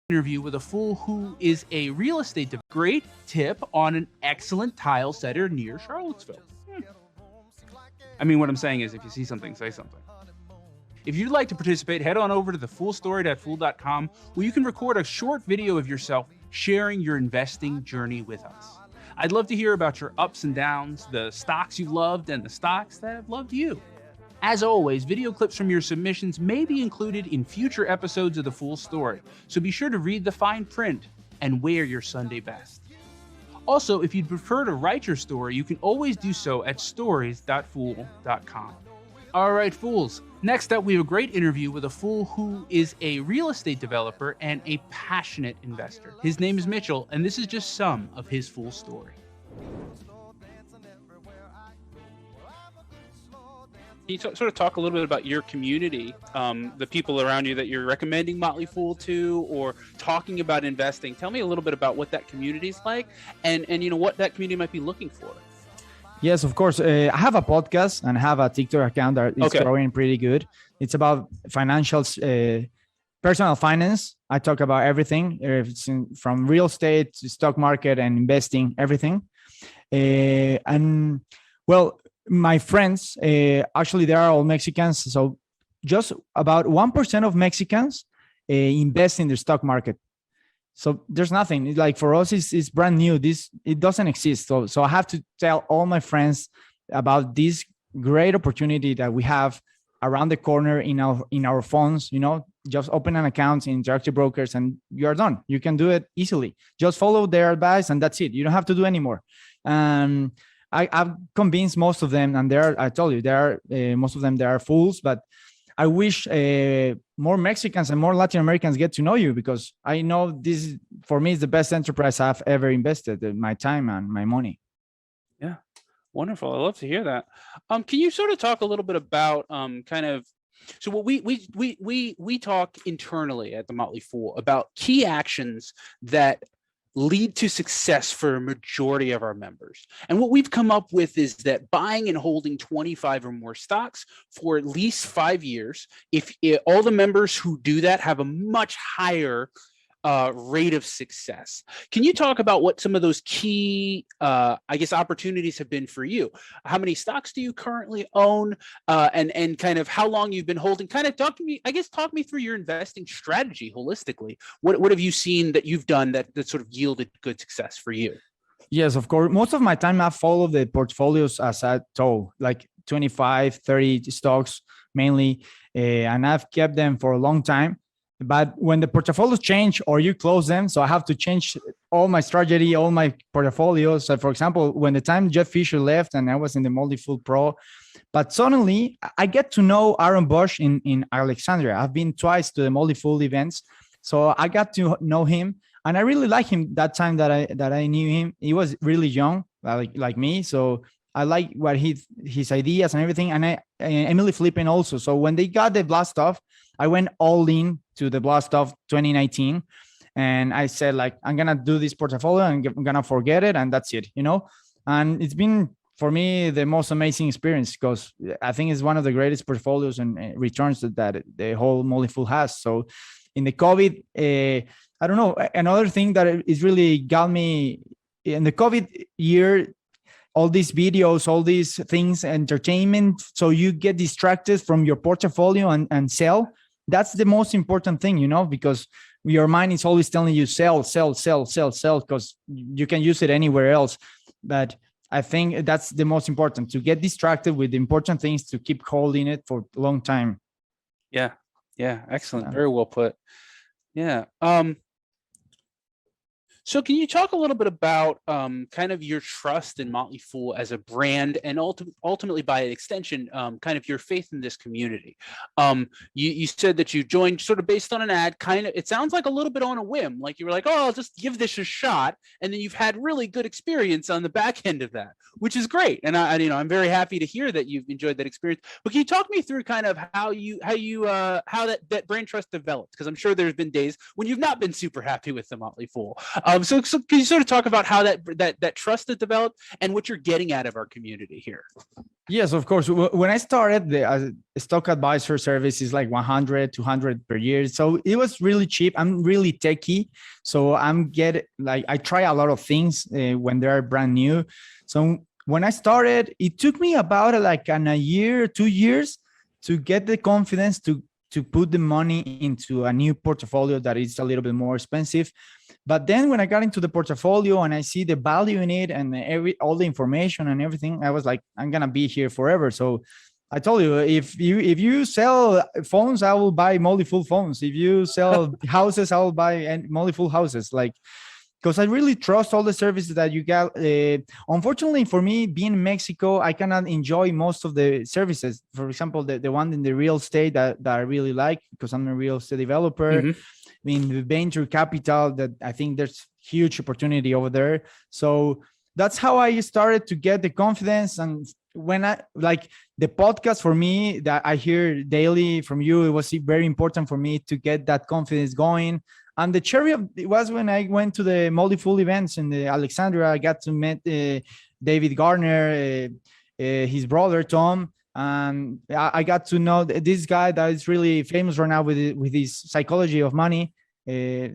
Interview with a fool who is a real estate great tip on an excellent tile setter near Charlottesville. I mean, what I'm saying is if you see something, say something. If you'd like to participate, head on over to thefoolstory.fool.com where you can record a short video of yourself sharing your investing journey with us. I'd love to hear about your ups and downs, the stocks you've loved, and the stocks that have loved you. As always, video clips from your submissions may be included in future episodes of The Fool Story, so be sure to read the fine print and wear your Sunday best. Also, if you'd prefer to write your story, you can always do so at stories.fool.com. All right, fools. Next up, we have a great interview with a fool who is a real estate developer and a passionate investor. His name is Mitchell, and this is just some of his fool story. Can you sort of talk a little bit about your community, the people around you that you're recommending Motley Fool to, or talking about investing? Tell me a little bit about what that community is like, and what that community might be looking for. Yes, of course. I have a podcast and have a TikTok account that is growing pretty good. It's about financials, personal finance. I talk about everything, from real estate to stock market and investing, everything. My friends, actually, they are all Mexicans. So just about 1% of Mexicans invest in the stock market. So there's nothing. It's like for us, it's brand new. It doesn't exist. So I have to tell all my friends about this great opportunity that we have around the corner in our phones. Just open an account in Interactive Brokers and you're done. You can do it easily. Just follow their advice and that's it. You don't have to do anymore. I've convinced most of them, and I told you, most of them, they are fools, but I wish more Mexicans and more Latin Americans get to know you, because I know this, for me, is the best enterprise I've ever invested my time and my money. Yeah, wonderful. I love to hear that. Can you sort of talk a little bit about so what we talk internally at the Motley Fool about key actions that lead to success for a majority of our members. And what we've come up with is that buying and holding 25 or more stocks for at least 5 years, if all the members who do that have a much higher rate of success. Can you talk about what some of those key, opportunities have been for you? How many stocks do you currently own, and kind of how long you've been holding? Kind of talk me through your investing strategy holistically. What have you seen that you've done that sort of yielded good success for you? Yes, of course. Most of my time I follow the portfolios as I told, like 25, 30 stocks mainly, and I've kept them for a long time. But when the portfolios change or you close them, so I have to change all my strategy, all my portfolios. So for example, when the time Jeff Fisher left and I was in the Motley Fool Pro, but suddenly I get to know Aaron Bosch in Alexandria. I've been twice to the Motley Fool events. So I got to know him, and I really like him that time that I knew him. He was really young, like me. So I like what his ideas and everything. And Emily Flippin also. So when they got the blast off, I went all in to the blast off 2019. And I said, I'm going to do this portfolio and I'm going to forget it. And that's it, and it's been, for me, the most amazing experience, because I think it's one of the greatest portfolios and returns that the whole Motley Fool has. So in the COVID, I don't know, another thing that is really got me in the COVID year, all these videos, all these things, entertainment. So you get distracted from your portfolio and sell. That's the most important thing, because your mind is always telling you sell, because you can use it anywhere else. But I think that's the most important, to get distracted with the important things, to keep holding it for a long time. Yeah. Excellent. Very well put. Yeah. So can you talk a little bit about kind of your trust in Motley Fool as a brand, and ultimately by extension, kind of your faith in this community? You said that you joined sort of based on an ad, kind of, it sounds like a little bit on a whim, like you were like, oh, I'll just give this a shot. And then you've had really good experience on the back end of that, which is great. And I'm very happy to hear that you've enjoyed that experience. But can you talk me through kind of how that brand trust developed? Because I'm sure there's been days when you've not been super happy with the Motley Fool. So can you sort of talk about how that trust has developed and what you're getting out of our community here? Yes, of course. When I started, the stock advisor service is like 100, 200 per year. So it was really cheap. I'm really techie. So I try a lot of things when they're brand new. So when I started, it took me about a year, 2 years to get the confidence to put the money into a new portfolio that is a little bit more expensive. But then when I got into the portfolio and I see the value in it and all the information and everything, I was like, I'm gonna be here forever. So I told you, if you sell phones, I will buy full phones. If you sell houses, I will buy full houses. Like, because I really trust all the services that you got. Unfortunately for me, being in Mexico, I cannot enjoy most of the services. For example, the one in the real estate that I really like, because I'm a real estate developer. Mm-hmm. I mean, the venture capital, that I think there's huge opportunity over there. So that's how I started to get the confidence. And when I like the podcast for me that I hear daily from you, it was very important for me to get that confidence going. And the cherry was when I went to the multi-full events in the Alexandria. I got to meet David Gardner, his brother Tom, and I got to know this guy that is really famous right now with his psychology of money.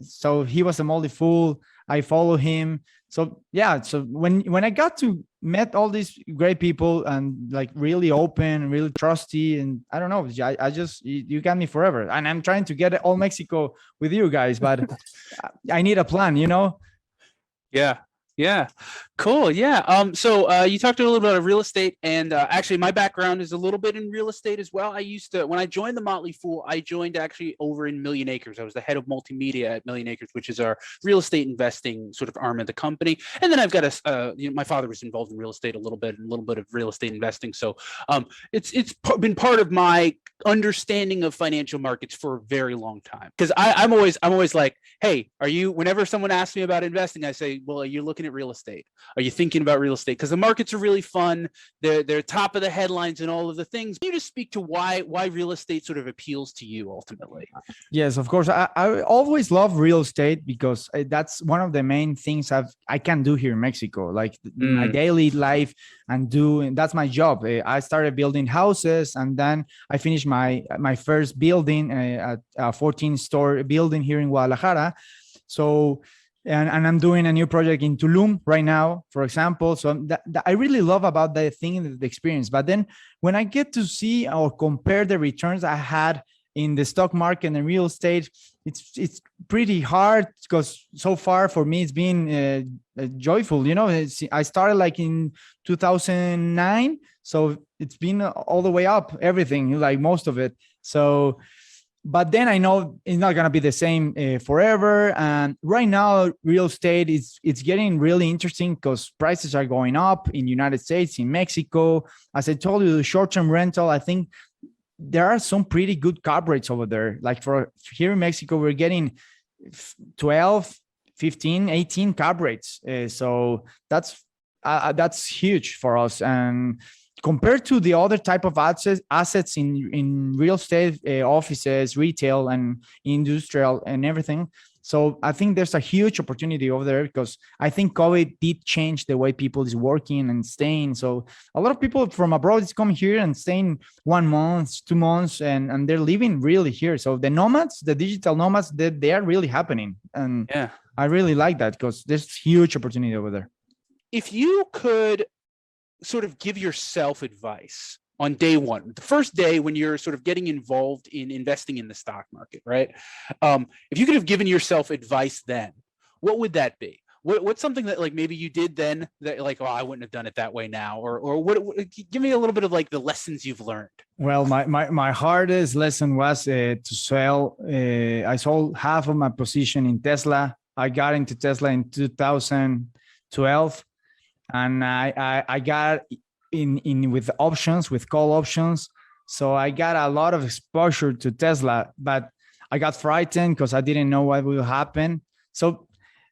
So he was a multi-full. I follow him. So yeah. So when I got to met all these great people and like really open, really trusty, and I don't know, I just you got me forever. And I'm trying to get all Mexico with you guys, but I need a plan, you know. Yeah. Cool. Yeah. So you talked a little bit about real estate, and actually my background is a little bit in real estate as well. I used to, when I joined the Motley Fool, I joined actually over in Million Acres. I was the head of multimedia at Million Acres, which is our real estate investing sort of arm of the company. And then I've got my father was involved in real estate a little bit of real estate investing. So it's been part of my understanding of financial markets for a very long time. Because I'm always like, hey, whenever someone asks me about investing, I say, well, are you looking at real estate? Are you thinking about real estate? Because the markets are really fun. They're top of the headlines and all of the things. Can you just speak to why real estate sort of appeals to you ultimately? Yes, of course. I always love real estate because that's one of the main things I can do here in Mexico. Like my daily life and that's my job. I started building houses, and then I finished my first building, a 14-story building here in Guadalajara. So. And I'm doing a new project in Tulum right now, for example. So that I really love about the thing, the experience. But then when I get to see or compare the returns I had in the stock market and real estate, it's pretty hard, because so far for me it's been joyful. You know, I started like in 2009, so it's been all the way up, everything, like most of it. So. But then I know it's not going to be the same forever. And right now, real estate it's getting really interesting because prices are going up in the United States, in Mexico. As I told you, the short-term rental, I think there are some pretty good cap rates over there. Like for here in Mexico, we're getting 12, 15, 18 cap rates. So that's huge for us. And compared to the other type of assets in real estate, offices, retail, and industrial, and everything. So I think there's a huge opportunity over there, because I think COVID did change the way people is working and staying. So a lot of people from abroad is coming here and staying 1 month, 2 months, and they're living really here. So the nomads, the digital nomads, they are really happening. And yeah, I really like that, because there's huge opportunity over there. If you could sort of give yourself advice on day one, the first day when you're sort of getting involved in investing in the stock market, right? If you could have given yourself advice then, what would that be? What's something that like maybe you did then that like, oh, I wouldn't have done it that way now, or what? Give me a little bit of like the lessons you've learned. Well, my hardest lesson was to sell. I sold half of my position in Tesla. I got into Tesla in 2012. And I got in with options, with call options. So I got a lot of exposure to Tesla, but I got frightened because I didn't know what will happen. So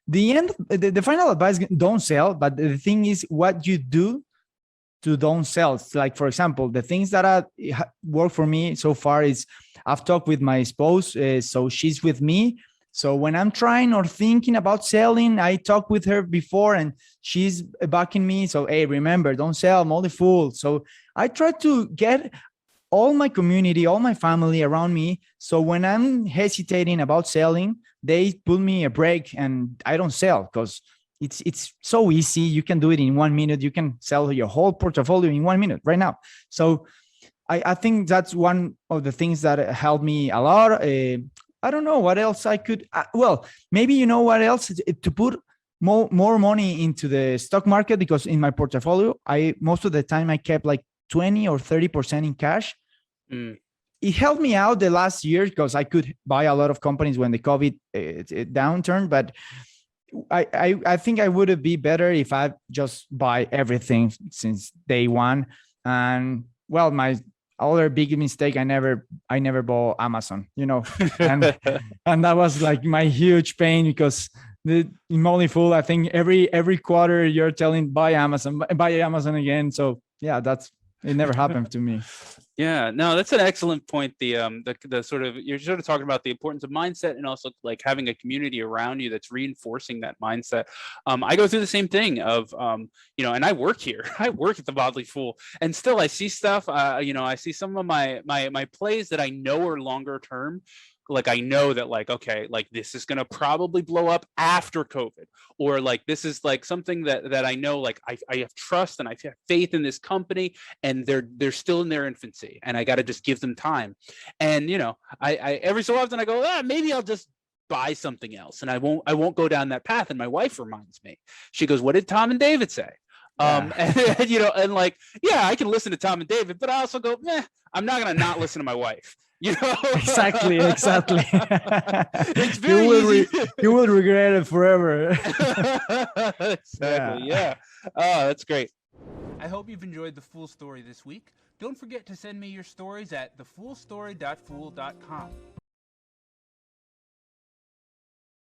the final advice, don't sell. But the thing is what you do to don't sell. It's like, for example, the things that work for me so far is I've talked with my spouse. So she's with me. So when I'm trying or thinking about selling, I talk with her before and she's backing me. So, hey, remember, don't sell, I'm only fool. So I try to get all my community, all my family around me. So when I'm hesitating about selling, they put me a break and I don't sell because it's so easy. You can do it in 1 minute. You can sell your whole portfolio in 1 minute right now. So I think that's one of the things that helped me a lot. I don't know what else I could. Well, maybe you know what else to put more money into the stock market, because in my portfolio, most of the time I kept like 20 or 30% in cash. It helped me out the last year because I could buy a lot of companies when the COVID downturn, but I think I would be better if I just buy everything since day one. And well, my other big mistake, I never bought Amazon, and that was like my huge pain, because in Motley Fool, I think every quarter you're telling buy Amazon again. So yeah, it never happened to me. Yeah, no, that's an excellent point. The sort of, you're sort of talking about the importance of mindset, and also like having a community around you that's reinforcing that mindset. I go through the same thing of and I work here. I work at the Motley Fool, and still I see stuff. I see some of my plays that I know are longer term. Like I know that like, okay, like this is going to probably blow up after COVID, or like this is like something that I know, like I have trust and I have faith in this company, and they're still in their infancy, and I got to just give them time. And I every so often I go, maybe I'll just buy something else, and I won't go down that path. And my wife reminds me, she goes, what did Tom and David say? And and like, yeah, I can listen to Tom and David, but I also go, I'm not gonna not listen to my wife. Exactly. It's very easy. You will regret it forever. Exactly. Yeah. Oh, that's great. I hope you've enjoyed the Fool Story this week. Don't forget to send me your stories at thefoolstory.fool.com.